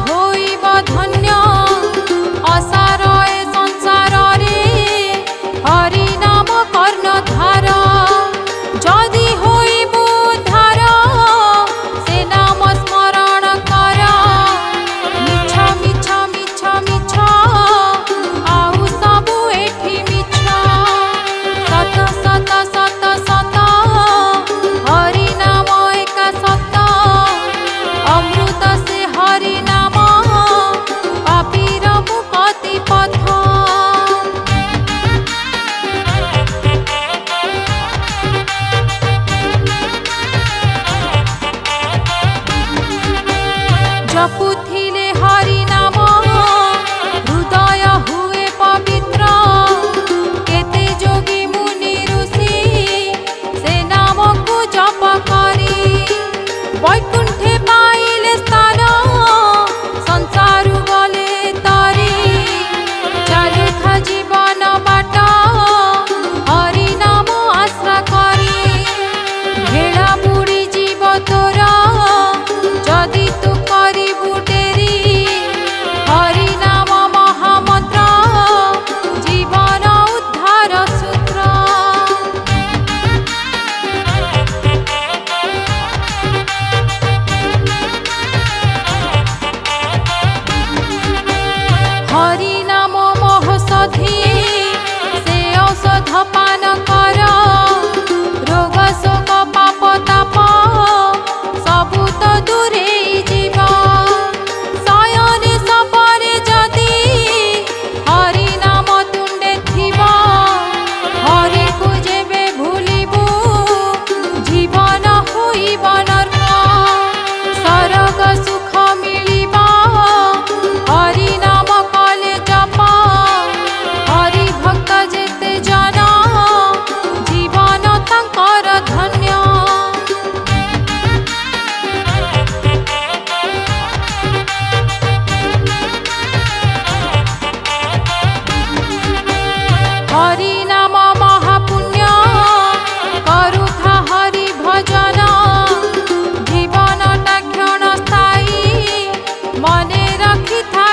होइब धन्य असार ए संसार रे हरि नाम कर्णधार जदि होइब उद्धार से नाम स्मरण कर मिछ मिछ मिछ मिछ आउ सबु एठी मिछ सत सत सत सत हरि नाम एका सत अमृत से हरि नाम पापीर मुक्ति पथ जपुथिले हरि नाम हृदय हुए पवित्र केते जोगी मुनि ऋषि से नाम को जप करी वैकुंठे पाइले स्थान संसारु गले तारी चालू था जीवन बाट हरि नाम आश्रा करी भेड़ा बुड़ी जीव तोरा जदि तू करिबु डेरी हरि नाम महामंत्र जीवन उद्धार सूत्र हरि नाम महौषधि से औषध पान कर रोग शोक पाप ताप सबु तो दूरे जीव शयने सपरे जदि हरि नाम तुंडे थिब हरि को जेबे भूलिबु जीवन होइब नर्क सरग सुख मिलिब हरि नाम कले जप हरि भक्त जेते जन जीवन तांकर धन्य हरि नाम महापुण्य करुथा हरि भजन जीवनटा क्षण स्थायी मने रखिथा